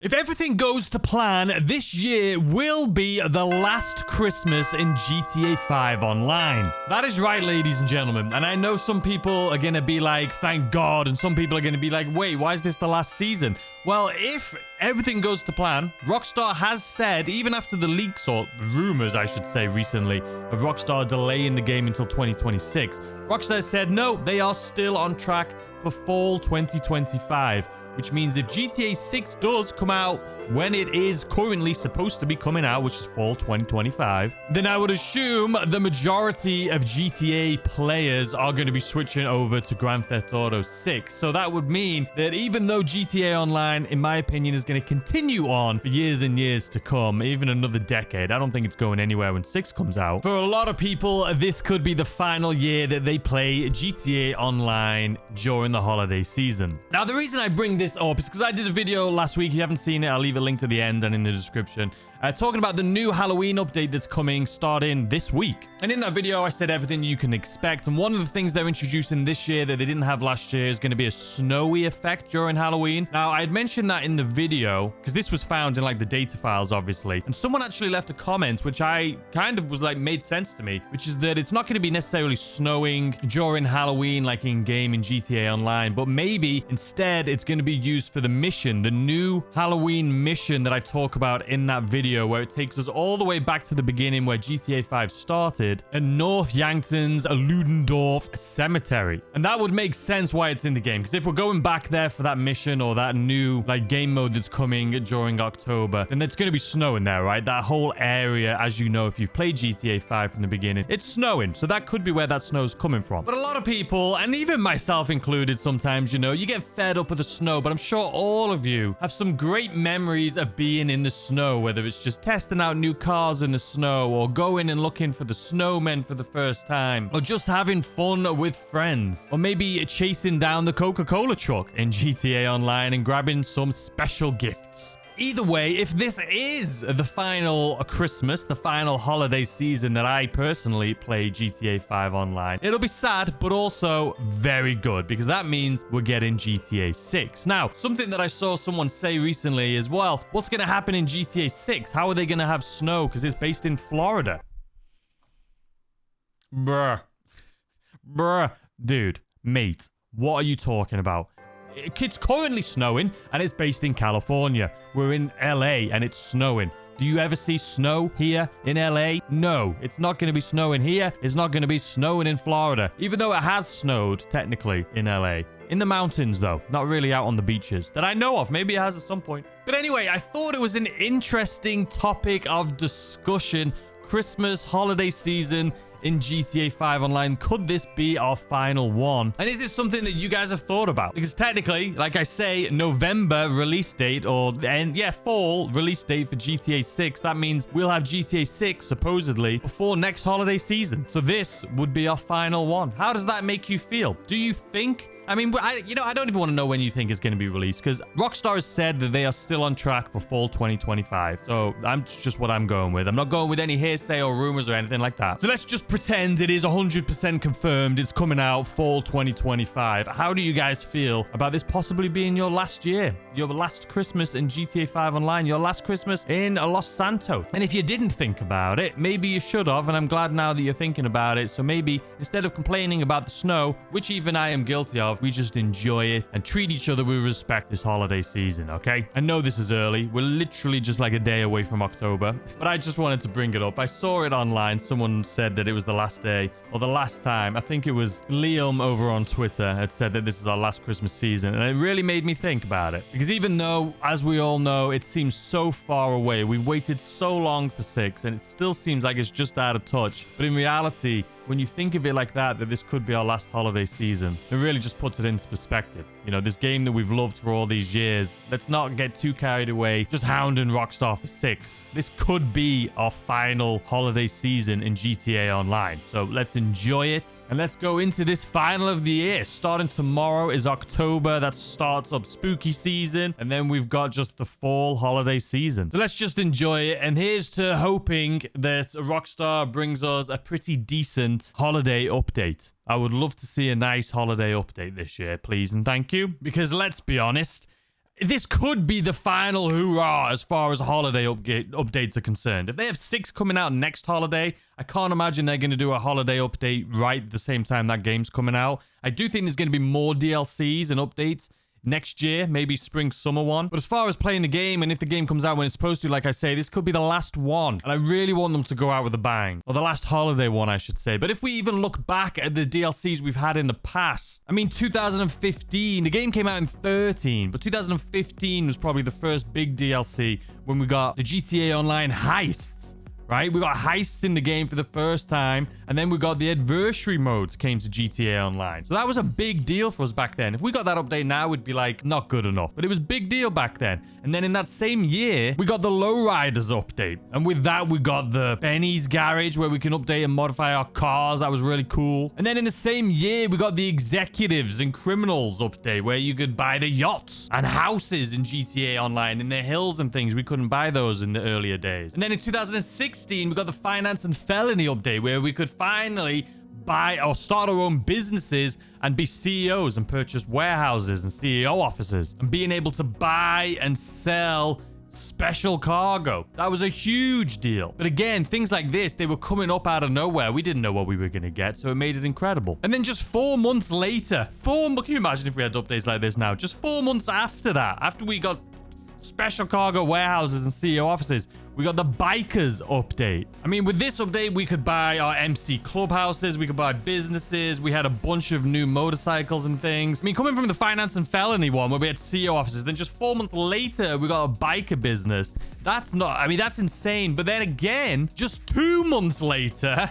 If everything goes to plan, this year will be the last Christmas in GTA 5 Online. That is right, ladies and gentlemen. And I know some people are going to be like, thank God. And some people are going to be like, wait, why is this the last season? Well, if everything goes to plan, Rockstar has said, even after the leaks or rumors, I should say, recently, of Rockstar delaying the game until 2026, Rockstar said, no, they are still on track for fall 2025. Which means if GTA 6 does come out when it is currently supposed to be coming out, which is fall 2025, then I would assume the majority of GTA players are going to be switching over to Grand Theft Auto 6. So that would mean that even though GTA Online, in my opinion, is going to continue on for years and years to come, even another decade, I don't think it's going anywhere when 6 comes out. For a lot of people, this could be the final year that they play GTA Online during the holiday season. Now, the reason I bring this up is because I did a video last week. If you haven't seen it, I'll leave a link to the end and in the description. Talking about the new Halloween update that's coming starting this week. And in that video, I said everything you can expect. And one of the things they're introducing this year that they didn't have last year is going to be a snowy effect during Halloween. Now, I had mentioned that in the video because this was found in like the data files, obviously. And someone actually left a comment, which I kind of was like made sense to me, which is that it's not going to be necessarily snowing during Halloween like in game in GTA Online, but maybe instead it's going to be used for the mission, the new Halloween mission that I talk about in that video, where it takes us all the way back to the beginning where GTA 5 started at North Yankton's Ludendorff Cemetery. And that would make sense why it's in the game, because if we're going back there for that mission or that new like game mode that's coming during October, then it's going to be snowing there, right? That whole area, as you know, if you've played GTA 5 from the beginning, it's snowing. So that could be where that snow's coming from. But a lot of people, and even myself included sometimes, you know, you get fed up with the snow, but I'm sure all of you have some great memories of being in the snow, whether it's just testing out new cars in the snow or going and looking for the snowmen for the first time, or just having fun with friends, or maybe chasing down the Coca-Cola truck in GTA Online and grabbing some special gifts. Either way, if this is the final Christmas, the final holiday season that I personally play GTA 5 Online, it'll be sad, but also very good, because that means we're getting GTA 6. Now, something that I saw someone say recently is, well, what's going to happen in GTA 6? How are they going to have snow? Because it's based in Florida. Bruh. Dude, mate, what are you talking about? It's currently snowing and it's based in California. We're in LA and it's snowing. Do you ever see snow here in LA? No, it's not going to be snowing here. It's not going to be snowing in Florida, even though it has snowed technically in LA. In the mountains, though, not really out on the beaches that I know of. Maybe it has at some point. But anyway, I thought it was an interesting topic of discussion. Christmas, holiday season in GTA 5 Online. Could this be our final one? And is this something that you guys have thought about? Because technically, like I say, November release date, or fall release date for GTA 6. That means we'll have GTA 6 supposedly before next holiday season. So this would be our final one. How does that make you feel? Do you think... I mean, I don't even want to know when you think it's going to be released, because Rockstar has said that they are still on track for fall 2025. So I'm just what I'm going with. I'm not going with any hearsay or rumors or anything like that. So let's just pretend it is 100% confirmed. It's coming out fall 2025. How do you guys feel about this possibly being your last year? Your last Christmas in GTA 5 Online? Your last Christmas in Los Santos? And if you didn't think about it, maybe you should have. And I'm glad now that you're thinking about it. So maybe instead of complaining about the snow, which even I am guilty of, we just enjoy it and treat each other with respect this holiday season, okay? I know this is early. We're literally just like a day away from October, but I just wanted to bring it up. I saw it online. Someone said that it was the last day or the last time. I think it was Liam over on Twitter had said that this is our last Christmas season, and it really made me think about it. Because even though, as we all know, it seems so far away, we've waited so long for 6, and it still seems like it's just out of touch. But in reality, when you think of it like that this could be our last holiday season, it really just puts it into perspective. You know, this game that we've loved for all these years, let's not get too carried away just hounding Rockstar for 6. This could be our final holiday season in GTA Online. So let's enjoy it and let's go into this final of the year. Starting tomorrow is October. That starts up spooky season, and then we've got just the fall holiday season. So let's just enjoy it, and here's to hoping that Rockstar brings us a pretty decent holiday update. I would love to see a nice holiday update this year, please and thank you. Because let's be honest, this could be the final hoorah as far as holiday updates are concerned. If they have 6 coming out next holiday, I can't imagine they're going to do a holiday update right at the same time that game's coming out. I do think there's going to be more DLCs and updates next year, maybe spring, summer one. But as far as playing the game, and if the game comes out when it's supposed to, like I say, this could be the last one. And I really want them to go out with a bang. Or the last holiday one, I should say. But if we even look back at the DLCs we've had in the past, I mean, 2015, the game came out in 13, but 2015 was probably the first big DLC when we got the GTA Online heists. Right? We got heists in the game for the first time, and then we got the adversary modes came to GTA Online. So that was a big deal for us back then. If we got that update now, we'd be like, not good enough. But it was a big deal back then. And then in that same year, we got the Lowriders update. And with that, we got the Benny's Garage, where we can update and modify our cars. That was really cool. And then in the same year, we got the Executives and Criminals update, where you could buy the yachts and houses in GTA Online in the hills and things. We couldn't buy those in the earlier days. And then in 2016, we got the Finance and Felony update, where we could finally buy or start our own businesses and be CEOs and purchase warehouses and CEO offices and being able to buy and sell special cargo. That was a huge deal. But again, things like this, they were coming up out of nowhere. We didn't know what we were going to get, so it made it incredible. And then just 4 months later, can you imagine if we had updates like this now? Just 4 months after that, after we got special cargo warehouses and CEO offices, we got the Bikers update. I mean, with this update, we could buy our MC clubhouses, we could buy businesses, we had a bunch of new motorcycles and things. I mean, coming from the Finance and Felony one, where we had CEO offices, then just 4 months later, we got a biker business. That's insane. But then again, just 2 months later,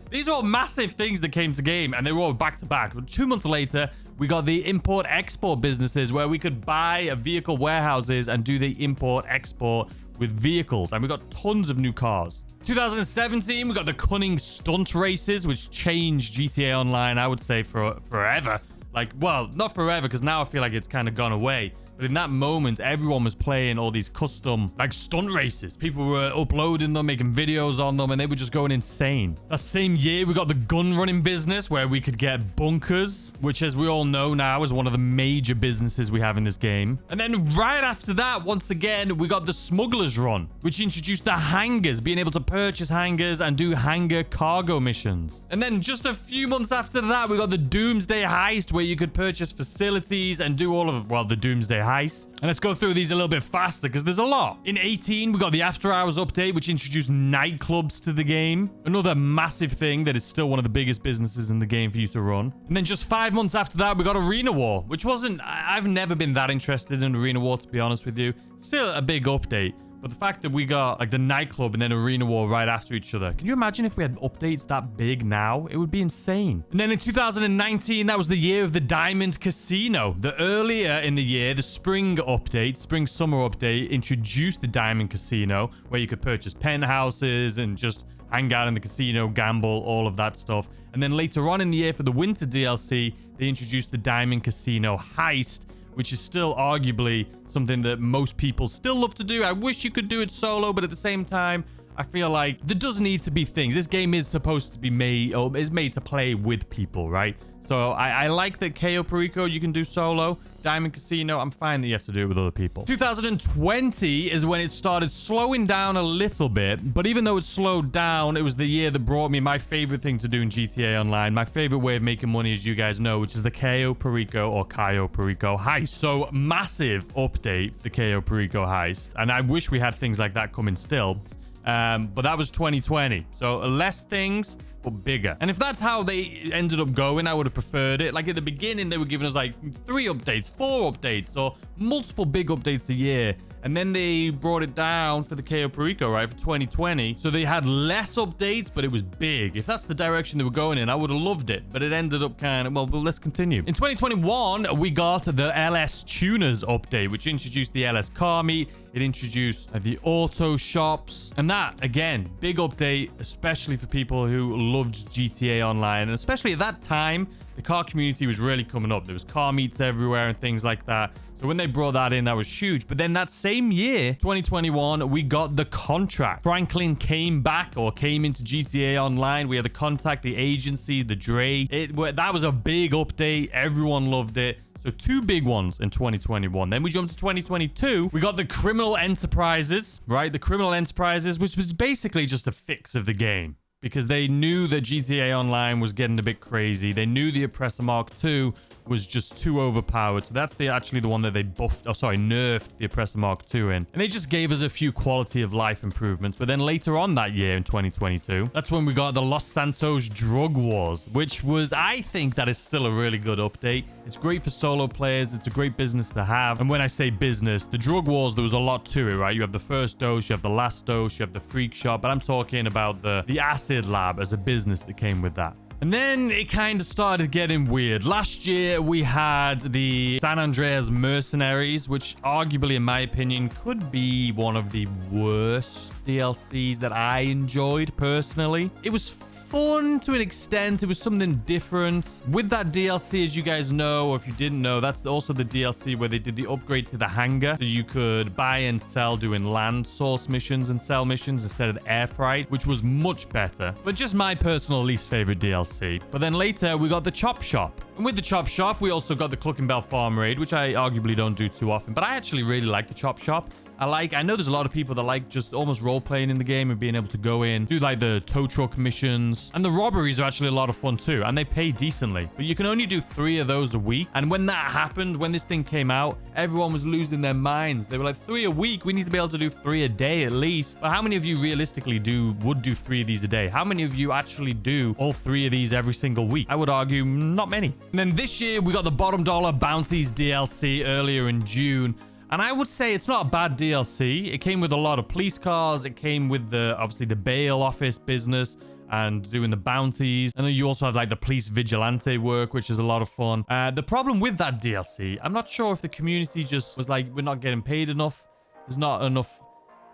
these are all massive things that came to game, and they were all back to back. But 2 months later, we got the import-export businesses, where we could buy vehicle warehouses and do the import-export with vehicles. And we got tons of new cars. 2017, we got the Cunning Stunt Races, which changed GTA Online, I would say, forever. Like, well, not forever, because now I feel like it's kind of gone away. But in that moment, everyone was playing all these custom, like, stunt races. People were uploading them, making videos on them, and they were just going insane. That same year, we got the gun running business, where we could get bunkers, which, as we all know now, is one of the major businesses we have in this game. And then right after that, once again, we got the Smuggler's Run, which introduced the hangars, being able to purchase hangars and do hangar cargo missions. And then just a few months after that, we got the Doomsday Heist, where you could purchase facilities and do all of, well, the Doomsday Heist. And let's go through these a little bit faster, because there's a lot. In 18, we got the After Hours update, which introduced nightclubs to the game. Another massive thing that is still one of the biggest businesses in the game for you to run. And then just 5 months after that, we got Arena War, which wasn't... I've never been that interested in Arena War, to be honest with you. Still a big update. But the fact that we got, like, the nightclub and then Arena War right after each other. Can you imagine if we had updates that big now? It would be insane. And then in 2019, that was the year of the Diamond Casino. The earlier in the year, the spring update, spring-summer update, introduced the Diamond Casino, where you could purchase penthouses and just hang out in the casino, gamble, all of that stuff. And then later on in the year, for the winter DLC, they introduced the Diamond Casino Heist, which is still arguably something that most people still love to do. I wish you could do it solo, but at the same time, I feel like there does need to be things. This game is supposed to be made, or is made to play with people, right? So I like that Cayo Perico you can do solo. Diamond Casino, I'm fine that you have to do it with other people. 2020 is when it started slowing down a little bit. But even though it slowed down, it was the year that brought me my favorite thing to do in GTA Online. My favorite way of making money, as you guys know, which is the Cayo Perico or Cayo Perico heist. So massive update, the Cayo Perico heist. And I wish we had things like that coming still. But that was 2020. So less things, but bigger. And if that's how they ended up going, I would have preferred it. Like at the beginning, they were giving us like 3 updates, 4 updates, or multiple big updates a year. And then they brought it down for the Cayo Perico, right, for 2020. So they had less updates, but it was big. If that's the direction they were going in, I would have loved it. But it ended up kind of, well, let's continue. In 2021, we got the LS Tuners update, which introduced the LS Car Meet. It introduced the auto shops. And that, again, big update, especially for people who loved GTA Online. And especially at that time, the car community was really coming up. There was car meets everywhere and things like that. So when they brought that in, that was huge. But then that same year, 2021, we got the contract. Franklin came back or came into GTA Online. We had the contact, the agency, the Dre. That was a big update. Everyone loved it. So 2 big ones in 2021. Then we jumped to 2022. We got the Criminal Enterprises, right? The Criminal Enterprises, which was basically just a fix of the game, because they knew that GTA Online was getting a bit crazy. They knew the Oppressor Mark II was just too overpowered. So that's actually the one that they nerfed the Oppressor Mark II in. And they just gave us a few quality of life improvements. But then later on that year in 2022, that's when we got the Los Santos Drug Wars, which was, I think that is still a really good update. It's great for solo players. It's a great business to have. And when I say business, the Drug Wars, there was a lot to it, right? You have the first dose, you have the last dose, you have the freak shop. But I'm talking about the acid lab as a business that came with that. And then it kind of started getting weird. Last year, we had the San Andreas Mercenaries, which arguably, in my opinion, could be one of the worst DLCs that I enjoyed personally. It was fun to an extent. It was something different. With that DLC, as you guys know, or if you didn't know, that's also the DLC where they did the upgrade to the hangar. So you could buy and sell doing land source missions and sell missions instead of air freight, which was much better. But just my personal least favorite DLC. But then later, we got the Chop Shop. And with the Chop Shop, we also got the Cluckenbell Farm Raid, which I arguably don't do too often. But I actually really like the Chop Shop. I know there's a lot of people that like just almost role-playing in the game and being able to go in, do like the tow truck missions. And the robberies are actually a lot of fun too, and they pay decently. But you can only do 3 of those a week. And when that happened, when this thing came out, everyone was losing their minds. They were like, 3 a week? We need to be able to do 3 a day at least. But how many of you realistically would do 3 of these a day? How many of you actually do all 3 of these every single week? I would argue not many. And then this year, we got the Bottom Dollar Bounties DLC earlier in June. And I would say it's not a bad DLC. It came with a lot of police cars. It came with obviously the bail office business and doing the bounties. And then you also have like the police vigilante work, which is a lot of fun. The problem with that DLC, I'm not sure if the community just was like, we're not getting paid enough. There's not enough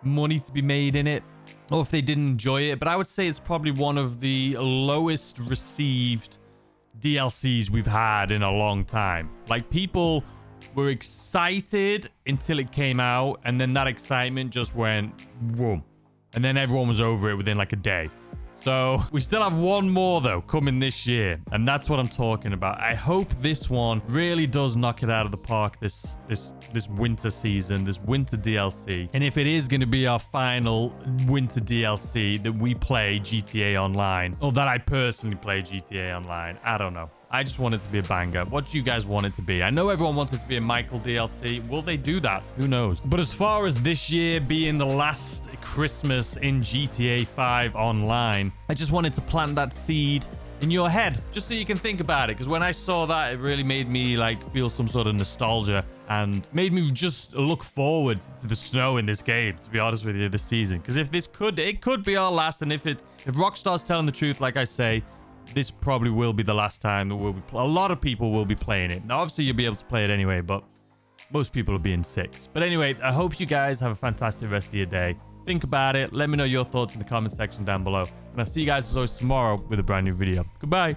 money to be made in it, or if they didn't enjoy it. But I would say it's probably one of the lowest received DLCs we've had in a long time. Like, people were excited until it came out, and then that excitement just went whoom, and then everyone was over it within like a day. So we still have one more though coming this year, and that's what I'm talking about. I hope this one really does knock it out of the park this winter season, this winter DLC. And if it is going to be our final winter DLC that we play GTA Online, or that I personally play GTA Online, I don't know. I just want it to be a banger. What do you guys want it to be? I know everyone wants it to be a Michael DLC. Will they do that? Who knows? But as far as this year being the last Christmas in GTA 5 Online, I just wanted to plant that seed in your head, just so you can think about it. Because when I saw that, it really made me like feel some sort of nostalgia and made me just look forward to the snow in this game, to be honest with you, this season. Because if it could be our last, and if Rockstar's telling the truth, like I say, this probably will be the last time that a lot of people will be playing it. Now, obviously, you'll be able to play it anyway, but most people will be in 6. But anyway, I hope you guys have a fantastic rest of your day. Think about it. Let me know your thoughts in the comment section down below. And I'll see you guys as always tomorrow with a brand new video. Goodbye.